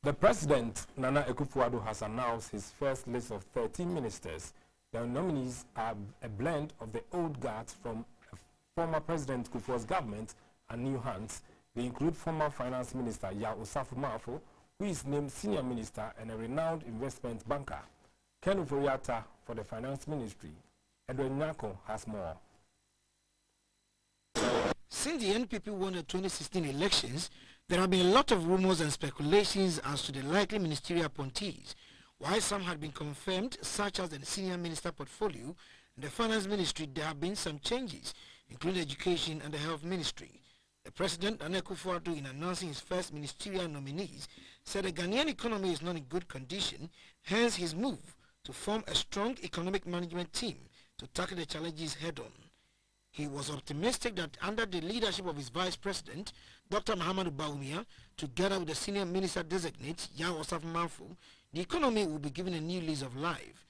The President, Nana Akufo Addo, has announced his first list of 13 ministers. The nominees are a blend of the old guards from former President Kufour's government and new hands. They include former Finance Minister Yaw Osafo Maafo, who is named Senior Minister, and a renowned investment banker. Ofori Atta for the Finance Ministry. Nyarko has more. Since the NPP won the 2016 elections, there have been a lot of rumors and speculations as to the likely ministerial appointees. While some had been confirmed, such as the Senior Minister portfolio and the Finance Ministry, there have been some changes, including Education and the Health Ministry. The President, Akufo Addo, in announcing his first ministerial nominees, said the Ghanaian economy is not in good condition, hence his move to form a strong economic management team to tackle the challenges head-on. He was optimistic that under the leadership of his Vice President, Dr. Muhammadu Bawumia, together with the Senior Minister-designate, Yaw Osafo Maafo, the economy will be given a new lease of life.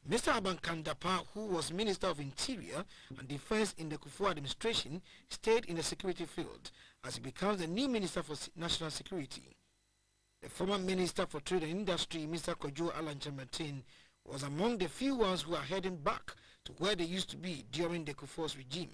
Mr. Abankandapa, who was Minister of Interior and Defense in the Kufour administration, stayed in the security field as he becomes the new Minister for National Security. The former Minister for Trade and Industry, Mr. Kojo Alanchamartin, was among the few ones who are heading back to where they used to be during the Kufour's regime.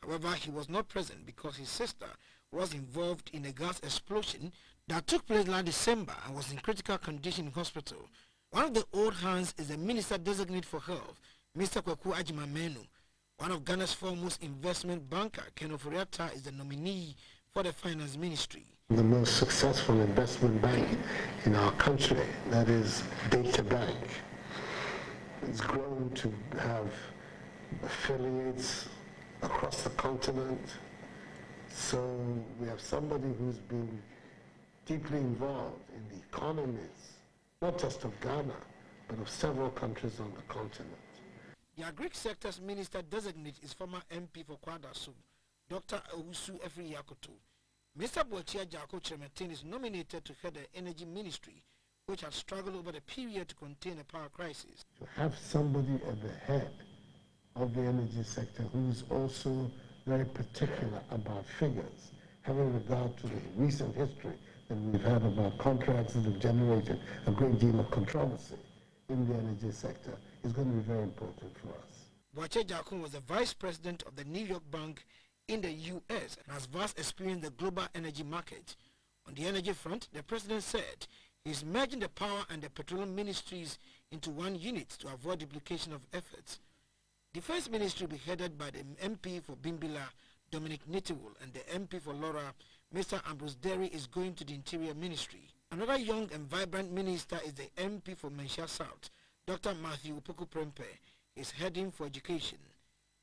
However, he was not present because his sister was involved in a gas explosion that took place last December and was in critical condition in hospital. One of the old hands is the Minister Designate for Health, Mr. Kwaku Ajimamenu. One of Ghana's foremost investment banker, Ofori Atta, is the nominee for the Finance Ministry. The most successful investment bank in our country, that is Data Bank. It's grown to have affiliates across the continent. So we have somebody who's been deeply involved in the economies, not just of Ghana, but of several countries on the continent. The Agric Sector's Minister Designate is former MP for Kwadaso, Dr. Ofori Atta. Mr. Boachia Jako Chemetin is nominated to head the Energy Ministry, which has struggled over the period to contain a power crisis. To have somebody at the head of the energy sector who's also very particular about figures, having regard to the recent history that we've had about contracts that have generated a great deal of controversy in the energy sector, is going to be very important for us. Boachia Jako was the Vice President of the New York Bank in the U.S. and has vast experience in the global energy market. On the energy front, the President said he is merging the power and the petroleum ministries into one unit to avoid duplication of efforts. Defense Ministry will be headed by the MP for Bimbila, Dominic Nitiwul, and the MP for Laura, Mr. Ambrose Derry, is going to the Interior Ministry. Another young and vibrant minister is the MP for Mensha South, Dr. Matthew Upoku Prempe, is heading for Education.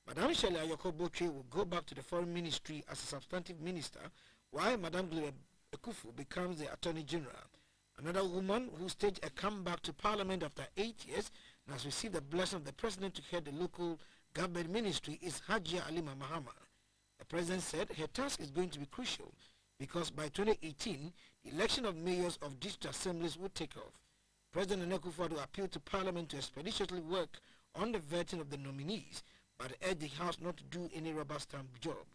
Madame Shelley Ayoko Botre will go back to the Foreign Ministry as a substantive minister, while Madame Kufour becomes the Attorney General. Another woman who staged a comeback to Parliament after 8 years and has received the blessing of the President to head the local government ministry is Hajia Alima Mahama. The President said her task is going to be crucial because by 2018, the election of mayors of district assemblies will take off. President Akufo Addo appealed to Parliament to expeditiously work on the vetting of the nominees, but urged the House not to do any rubber stamp job.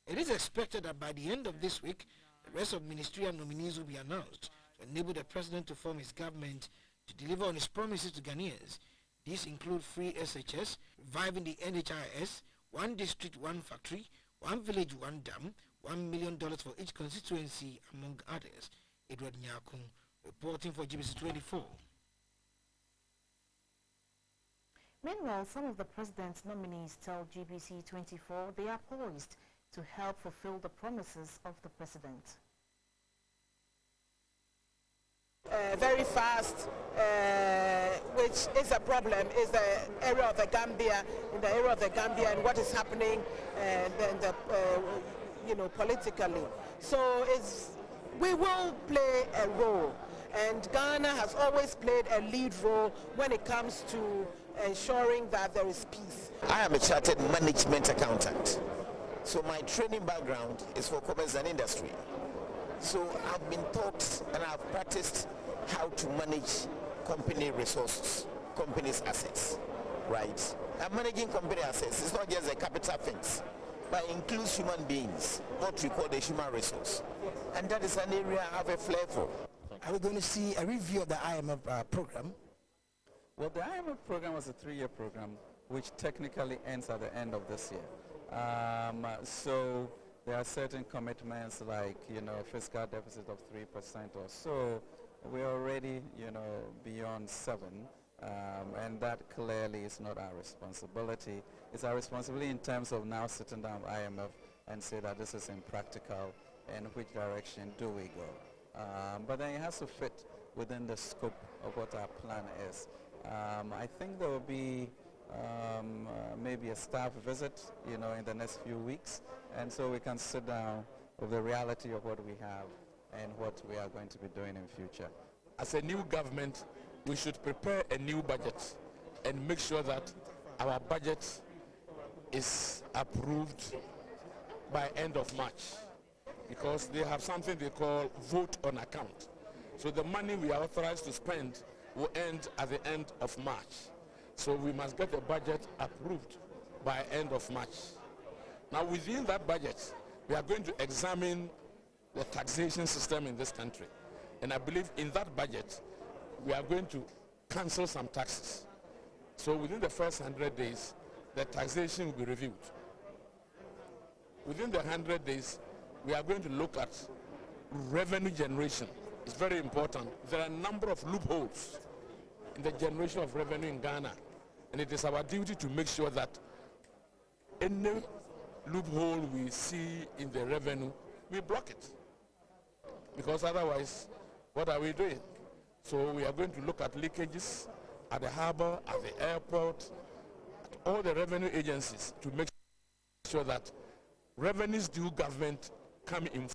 It is expected that by the end of this week, the rest of ministerial nominees will be announced to enable the President to form his government to deliver on his promises to Ghanaians. These include free SHS, reviving the NHIS, one district, one factory, one village, one dam, $1 million for each constituency, among others. Edward Nyarko, reporting for GBC 24. Meanwhile, some of the President's nominees tell GBC 24 they are poised to help fulfill the promises of the President. Very fast, which is a problem, is the area of the Gambia, and what is happening, politically. So we will play a role, and Ghana has always played a lead role when it comes to ensuring that there is peace. I am a chartered management accountant, so my training background is for commerce and industry. So I've been taught and I've practiced how to manage company resources, company's assets, right? And managing company assets is not just a capital things, but includes human beings, what we call the human resource. And that is an area I have a flair for. Are we going to see a review of the IMF program? Well, the IMF program was a 3-year program which technically ends at the end of this year. So there are certain commitments like, fiscal deficit of 3% or so. We're already, beyond 7. And that clearly is not our responsibility. It's our responsibility in terms of now sitting down with IMF and say that this is impractical and which direction do we go. But then it has to fit within the scope of what our plan is. I think there will be maybe a staff visit, in the next few weeks, and so we can sit down with the reality of what we have and what we are going to be doing in future. As a new government, we should prepare a new budget and make sure that our budget is approved by end of March, because they have something they call vote on account. So the money we are authorized to spend will end at the end of March. So we must get the budget approved by end of March. Now within that budget, we are going to examine the taxation system in this country. And I believe in that budget, we are going to cancel some taxes. So within the first 100 days, the taxation will be reviewed. Within the 100 days, we are going to look at revenue generation. It's very important. There are a number of loopholes in the generation of revenue in Ghana. And it is our duty to make sure that any loophole we see in the revenue, we block it. Because otherwise, what are we doing? So we are going to look at leakages at the harbor, at the airport, at all the revenue agencies to make sure that revenues due government come in